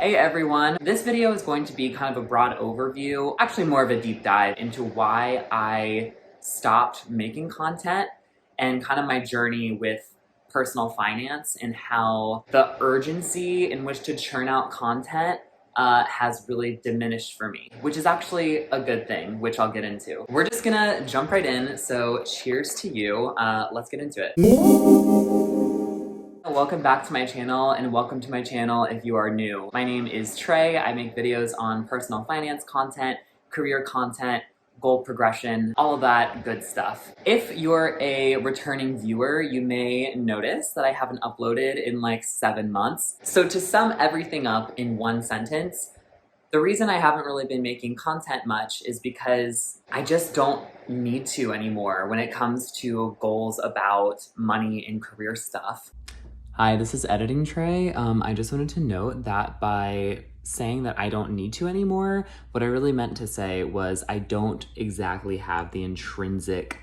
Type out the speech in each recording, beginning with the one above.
Hey everyone, this video is going to be kind of a broad overview, actually more of a deep dive into why I stopped making content and kind of my journey with personal finance and how the urgency in which to churn out content has really diminished for me, which is actually a good thing, which I'll get into. We're just gonna jump right in, so cheers to you. Let's get into it. Welcome back to my channel, and welcome to my channel if you are new. My name is Trey. I make videos on personal finance content, career content, goal progression, all of that good stuff. If you're a returning viewer, you may notice that I haven't uploaded in like 7 months. So to sum everything up in one sentence, the reason I haven't really been making content much is because I just don't need to anymore when it comes to goals about money and career stuff. Hi, this is Editing Trey. I just wanted to note that by saying that I don't need to anymore, what I really meant to say was I don't exactly have the intrinsic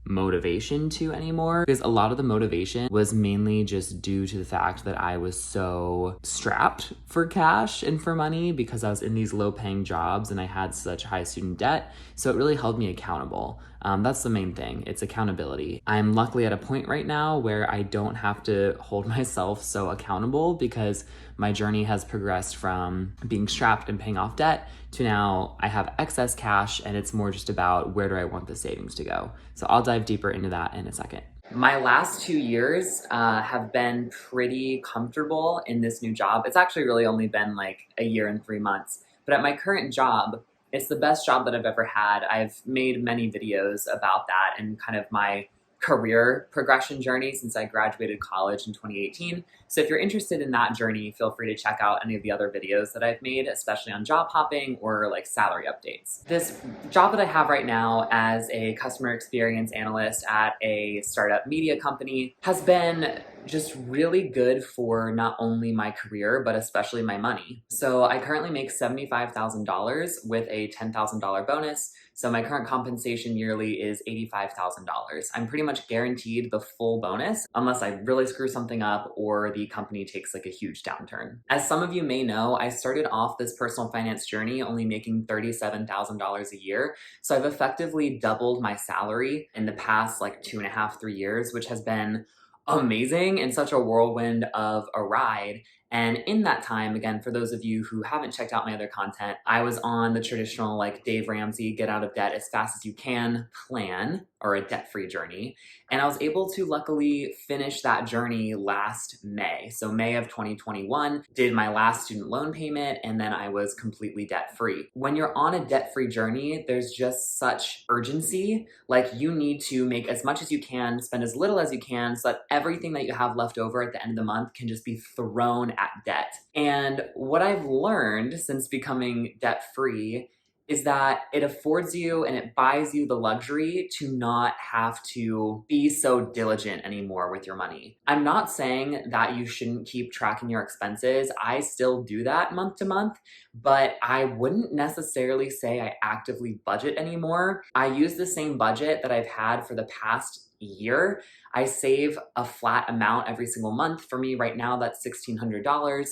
motivation to anymore, because a lot of the motivation was mainly just due to the fact that I was so strapped for cash and for money because I was in these low-paying jobs and I had such high student debt. So it really held me accountable. That's the main thing. It's accountability. I'm luckily at a point right now where I don't have to hold myself so accountable because my journey has progressed from being strapped and paying off debt to now I have excess cash, and it's more just about where do I want the savings to go. So I'll dive deeper into that in a second. My last 2 years have been pretty comfortable in this new job. It's actually really only been like a year and 3 months. But at my current job, it's the best job that I've ever had. I've made many videos about that and kind of my career progression journey since I graduated college in 2018. So if you're interested in that journey, feel free to check out any of the other videos that I've made, especially on job hopping or like salary updates. This job that I have right now as a customer experience analyst at a startup media company has been just really good for not only my career, but especially my money. So I currently make $75,000 with a $10,000 bonus. So my current compensation yearly is $85,000. I'm pretty much guaranteed the full bonus unless I really screw something up or the company takes like a huge downturn. As some of you may know, I started off this personal finance journey only making $37,000 a year. So I've effectively doubled my salary in the past like 2.5, 3 years, which has been amazing and such a whirlwind of a ride. And in that time, again, for those of you who haven't checked out my other content, I was on the traditional like Dave Ramsey, get out of debt as fast as you can plan, or a debt-free journey. And I was able to luckily finish that journey last May. So May of 2021, did my last student loan payment, and then I was completely debt-free. When you're on a debt-free journey, there's just such urgency. Like you need to make as much as you can, spend as little as you can, so that everything that you have left over at the end of the month can just be thrown at debt. And what I've learned since becoming debt-free is that it affords you and it buys you the luxury to not have to be so diligent anymore with your money. I'm not saying that you shouldn't keep tracking your expenses. I still do that month to month, but I wouldn't necessarily say I actively budget anymore. I use the same budget that I've had for the past year. I save a flat amount every single month. For me right now, that's $1,600.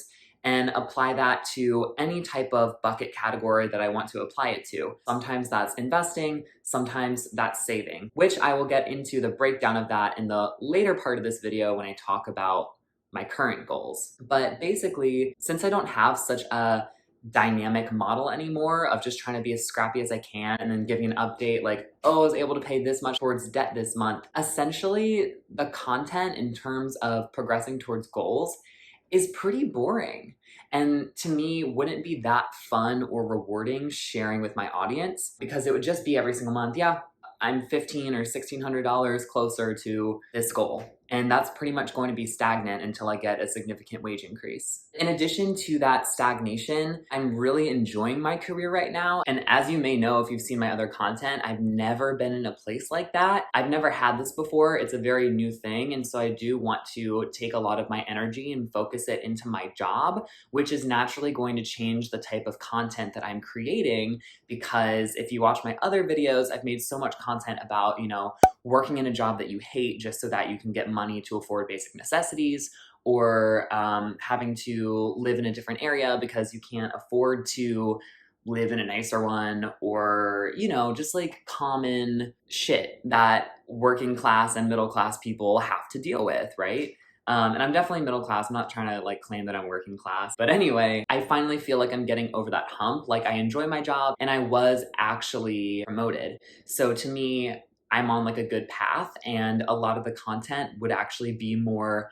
And apply that to any type of bucket category that I want to apply it to. Sometimes that's investing, sometimes that's saving, which I will get into the breakdown of that in the later part of this video when I talk about my current goals. But basically, since I don't have such a dynamic model anymore of just trying to be as scrappy as I can and then giving an update like, oh, I was able to pay this much towards debt this month. Essentially, the content in terms of progressing towards goals is pretty boring. And to me, wouldn't be that fun or rewarding sharing with my audience, because it would just be every single month, yeah, I'm $1,500 or $1,600 closer to this goal. And that's pretty much going to be stagnant until I get a significant wage increase. In addition to that stagnation, I'm really enjoying my career right now. And as you may know, if you've seen my other content, I've never been in a place like that. I've never had this before. It's a very new thing. And so I do want to take a lot of my energy and focus it into my job, which is naturally going to change the type of content that I'm creating. Because if you watch my other videos, I've made so much content about, working in a job that you hate just so that you can get money to afford basic necessities, or having to live in a different area because you can't afford to live in a nicer one, or, you know, just like common shit that working class and middle class people have to deal with, right? And I'm definitely middle class. I'm not trying to like claim that I'm working class. But anyway, I finally feel like I'm getting over that hump. Like I enjoy my job and I was actually promoted. So to me, I'm on like a good path, and a lot of the content would actually be more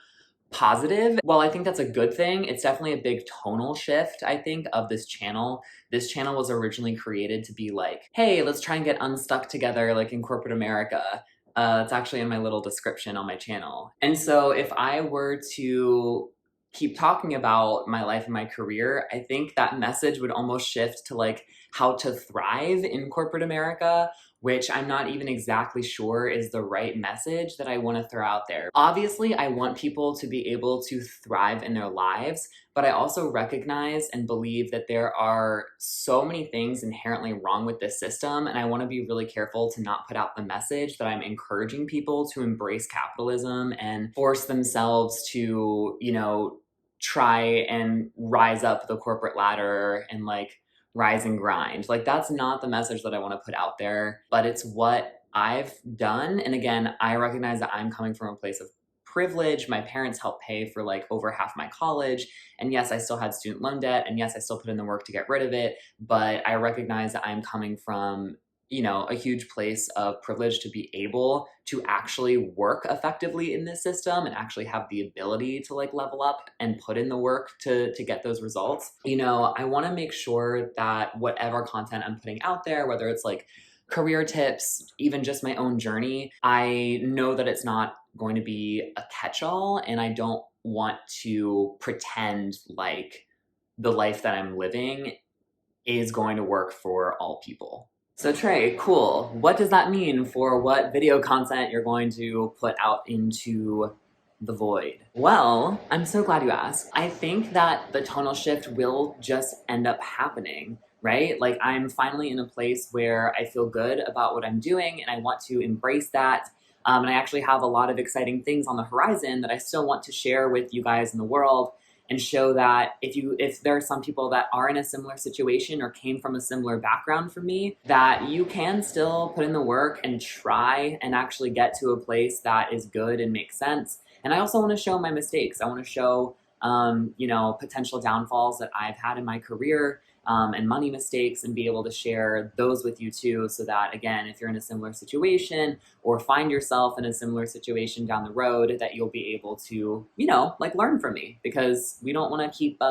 positive. Well, I think that's a good thing. It's definitely a big tonal shift, I think, of this channel. This channel was originally created to be like, hey, let's try and get unstuck together like in corporate America. It's actually in my little description on my channel. And so if I were to keep talking about my life and my career, I think that message would almost shift to like how to thrive in corporate America, which I'm not even exactly sure is the right message that I want to throw out there. Obviously, I want people to be able to thrive in their lives, but I also recognize and believe that there are so many things inherently wrong with this system, and I want to be really careful to not put out the message that I'm encouraging people to embrace capitalism and force themselves to, you know, try and rise up the corporate ladder and like rise and grind. Like that's not the message that I want to put out there, but it's what I've done. And again, I recognize that I'm coming from a place of privilege. My parents helped pay for like over half my college. And yes, I still had student loan debt. And yes, I still put in the work to get rid of it. But I recognize that I'm coming from, you know, a huge place of privilege to be able to actually work effectively in this system and actually have the ability to like level up and put in the work to get those results. You know, I want to make sure that whatever content I'm putting out there, whether it's like career tips, even just my own journey, I know that it's not going to be a catch-all, and I don't want to pretend like the life that I'm living is going to work for all people. So Trey, cool. What does that mean for what video content you're going to put out into the void? Well, I'm so glad you asked. I think that the tonal shift will just end up happening, right? Like I'm finally in a place where I feel good about what I'm doing and I want to embrace that. And I actually have a lot of exciting things on the horizon that I still want to share with you guys in the world, and show that if there are some people that are in a similar situation or came from a similar background from me, that you can still put in the work and try and actually get to a place that is good and makes sense. And I also want to show my mistakes. I want to show you know, potential downfalls that I've had in my career, and money mistakes, and be able to share those with you too, so that again, if you're in a similar situation or find yourself in a similar situation down the road, that you'll be able to, you know, like learn from me, because we don't want to keep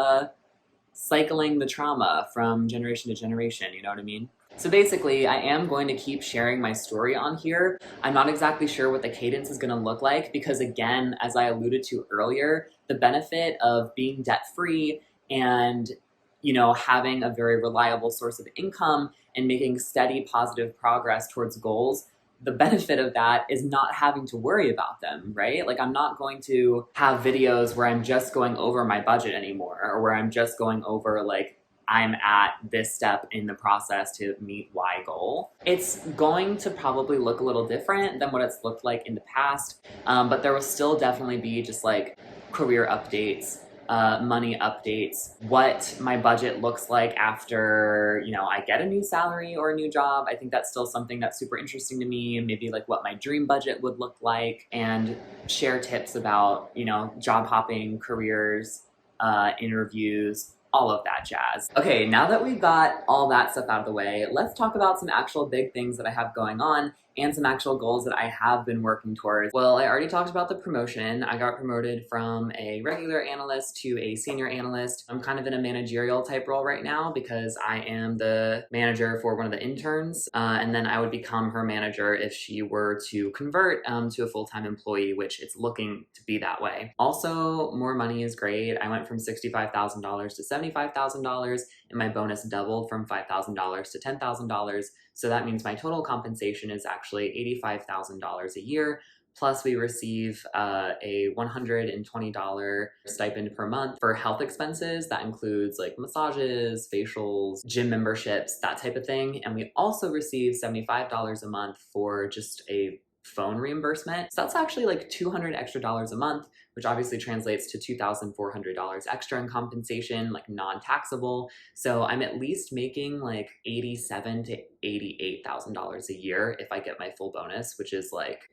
cycling the trauma from generation to generation, you know what I mean? So basically, I am going to keep sharing my story on here. I'm not exactly sure what the cadence is going to look like, because again, as I alluded to earlier, the benefit of being debt-free and, you know, having a very reliable source of income and making steady positive progress towards goals, the benefit of that is not having to worry about them, right? Like I'm not going to have videos where I'm just going over my budget anymore, or where I'm just going over like I'm at this step in the process to meet Y goal. It's going to probably look a little different than what it's looked like in the past, but there will still definitely be just like career updates, money updates, what my budget looks like after, you know, I get a new salary or a new job. I think that's still something that's super interesting to me, and maybe like what my dream budget would look like, and share tips about, you know, job hopping, careers, interviews, all of that jazz. Okay, now that we've got all that stuff out of the way, let's talk about some actual big things that I have going on and some actual goals that I have been working towards. Well, I already talked about the promotion. I got promoted from a regular analyst to a senior analyst. I'm kind of in a managerial type role right now because I am the manager for one of the interns, and then I would become her manager if she were to convert to a full-time employee, which it's looking to be that way. Also, more money is great. I went from $65,000 to $75,000, and my bonus doubled from $5,000 to $10,000. So that means my total compensation is actually $85,000 a year. Plus we receive a $120 stipend per month for health expenses. That includes like massages, facials, gym memberships, that type of thing. And we also receive $75 a month for just a phone reimbursement. So that's actually like $200 extra a month, which obviously translates to $2,400 extra in compensation, like non-taxable. So I'm at least making like $87,000 to $88,000 a year if I get my full bonus, which is like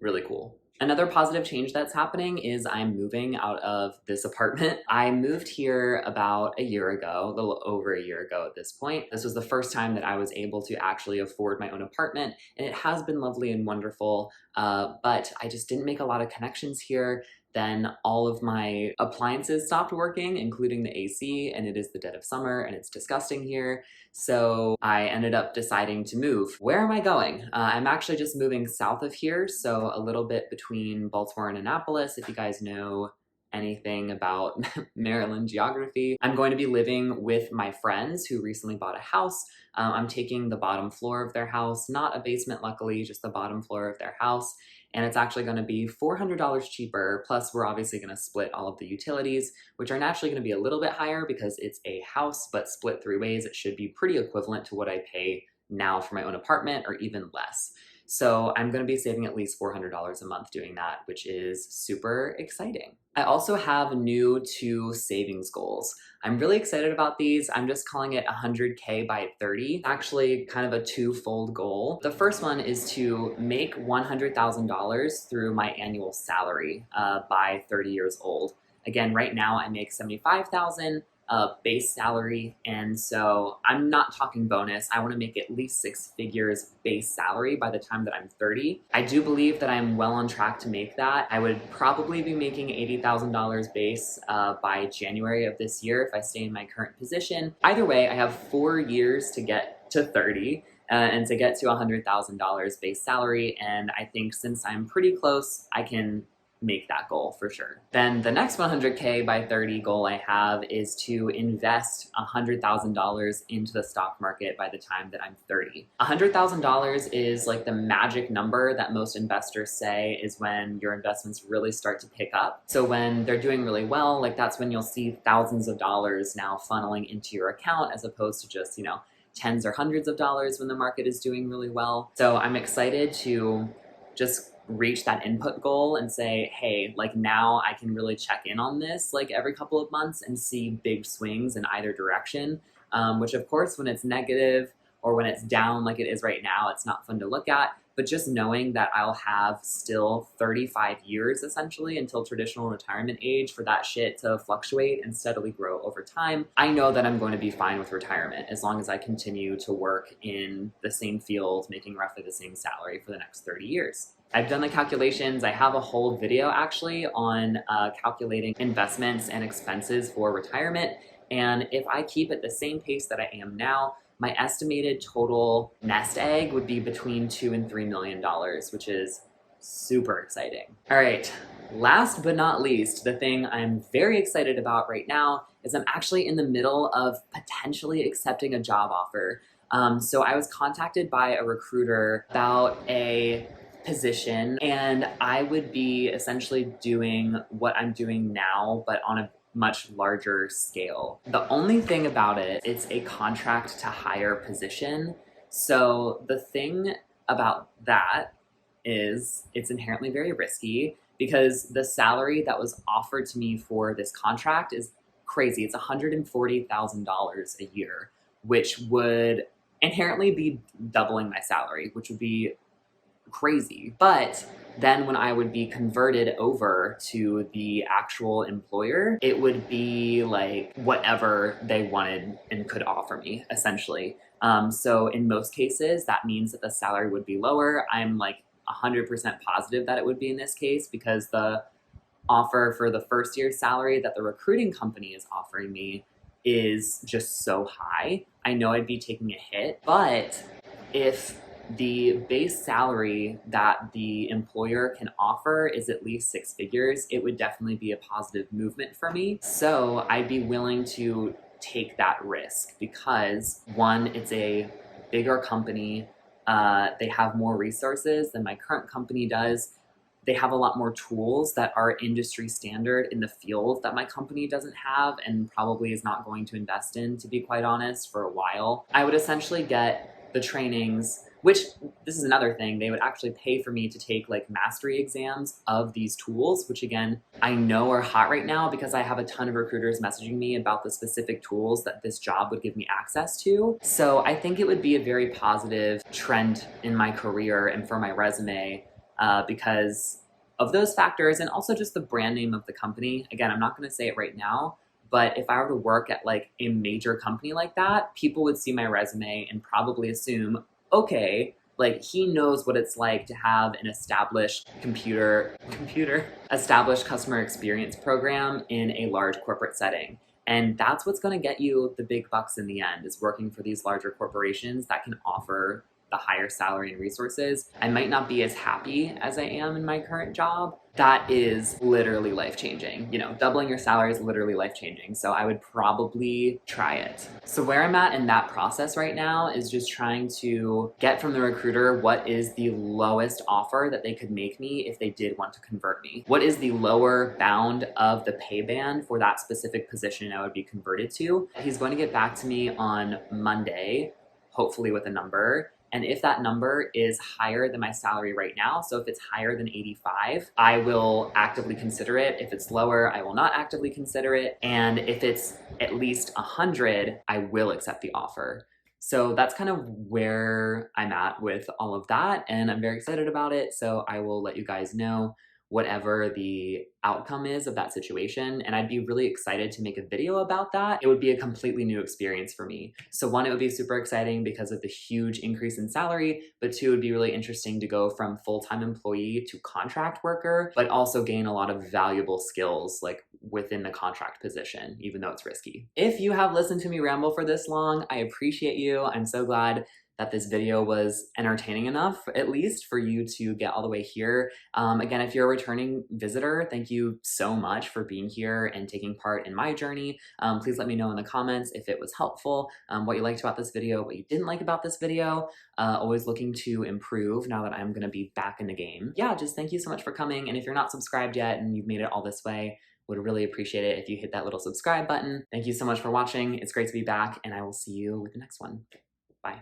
really cool. Another positive change that's happening is I'm moving out of this apartment. I moved here about a year ago, a little over a year ago at this point. This was the first time that I was able to actually afford my own apartment, and it has been lovely and wonderful, but I just didn't make a lot of connections here. Then all of my appliances stopped working, including the AC, and it is the dead of summer and it's disgusting here. So I ended up deciding to move. Where am I going? I'm actually just moving south of here, so a little bit between Baltimore and Annapolis, if you guys know anything about Maryland geography. I'm going to be living with my friends who recently bought a house. I'm taking the bottom floor of their house, not a basement luckily, just the bottom floor of their house. And it's actually going to be $400 cheaper, plus we're obviously going to split all of the utilities, which are naturally going to be a little bit higher because it's a house, but split 3 ways, it should be pretty equivalent to what I pay now for my own apartment, or even less. So I'm going to be saving at least $400 a month doing that, which is super exciting. I also have new 2 savings goals. I'm really excited about these. I'm just calling it 100K by 30. Actually, kind of a 2-fold goal. The first one is to make $100,000 through my annual salary by 30 years old. Again, right now I make $75,000. Base salary, and so I'm not talking bonus. I want to make at least 6 figures base salary by the time that I'm 30. I do believe that I'm well on track to make that. I would probably be making $80,000 base by January of this year if I stay in my current position. Either way, I have 4 years to get to 30 and to get to $100,000 base salary, and I think since I'm pretty close, I can make that goal for sure. Then the next 100K by 30 goal I have is to invest $100,000 into the stock market by the time that I'm 30. $100,000 is like the magic number that most investors say is when your investments really start to pick up. So when they're doing really well, like that's when you'll see thousands of dollars now funneling into your account, as opposed to just, tens or hundreds of dollars when the market is doing really well. So I'm excited to just reach that input goal and say, hey, like now I can really check in on this like every couple of months and see big swings in either direction, which of course when it's negative or when it's down like it is right now, it's not fun to look at. But just knowing that I'll have still 35 years essentially until traditional retirement age for that shit to fluctuate and steadily grow over time, I know that I'm going to be fine with retirement as long as I continue to work in the same field, making roughly the same salary for the next 30 years. I've done the calculations. I have a whole video actually on calculating investments and expenses for retirement. And if I keep at the same pace that I am now, my estimated total nest egg would be between $2 and $3 million, which is super exciting. All right, last but not least, the thing I'm very excited about right now is I'm actually in the middle of potentially accepting a job offer. So I was contacted by a recruiter about a position, and I would be essentially doing what I'm doing now, but on a much larger scale. The only thing about it, it's a contract to hire position. So the thing about that is it's inherently very risky because the salary that was offered to me for this contract is crazy. It's $140,000 a year, which would inherently be doubling my salary, which would be crazy. But then when I would be converted over to the actual employer, it would be like whatever they wanted and could offer me, essentially. So in most cases, that means that the salary would be lower. I'm like 100% positive that it would be in this case because the offer for the first year's salary that the recruiting company is offering me is just so high. I know I'd be taking a hit, but if the base salary that the employer can offer is at least 6 figures, it would definitely be a positive movement for me. So I'd be willing to take that risk because one, it's a bigger company. They have more resources than my current company does. They have a lot more tools that are industry standard in the field that my company doesn't have and probably is not going to invest in, to be quite honest, for a while. I would essentially get the trainings. which this is another thing, they would actually pay for me to take like mastery exams of these tools, which again, I know are hot right now because I have a ton of recruiters messaging me about the specific tools that this job would give me access to. So I think it would be a very positive trend in my career and for my resume because of those factors, and also just the brand name of the company. Again, I'm not going to say it right now, but if I were to work at like a major company like that, people would see my resume and probably assume, okay, like he knows what it's like to have an established established customer experience program in a large corporate setting. And that's what's going to get you the big bucks in the end, is working for these larger corporations that can offer the higher salary and resources. I might not be as happy as I am in my current job. That is literally life-changing. You know, doubling your salary is literally life-changing. So I would probably try it. So where I'm at in that process right now is just trying to get from the recruiter what is the lowest offer that they could make me if they did want to convert me. What is the lower bound of the pay band for that specific position I would be converted to? He's going to get back to me on Monday, hopefully with a number. And if that number is higher than my salary right now, so if it's higher than 85, I will actively consider it. If it's lower, I will not actively consider it. And if it's at least 100, I will accept the offer. So that's kind of where I'm at with all of that, and I'm very excited about it. So I will let you guys know whatever the outcome is of that situation, and I'd be really excited to make a video about that. It would be a completely new experience for me. So one, it would be super exciting because of the huge increase in salary, but two, it would be really interesting to go from full-time employee to contract worker, but also gain a lot of valuable skills like within the contract position, even though it's risky. If you have listened to me ramble for this long, I appreciate you. I'm so glad that this video was entertaining enough, at least, for you to get all the way here. Again, if you're a returning visitor, thank you so much for being here and taking part in my journey. Please let me know in the comments if it was helpful, what you liked about this video, what you didn't like about this video. Always looking to improve now that I'm gonna be back in the game. Yeah, just thank you so much for coming, and if you're not subscribed yet and you've made it all this way, would really appreciate it if you hit that little subscribe button. Thank you so much for watching. It's great to be back, and I will see you with the next one. Bye.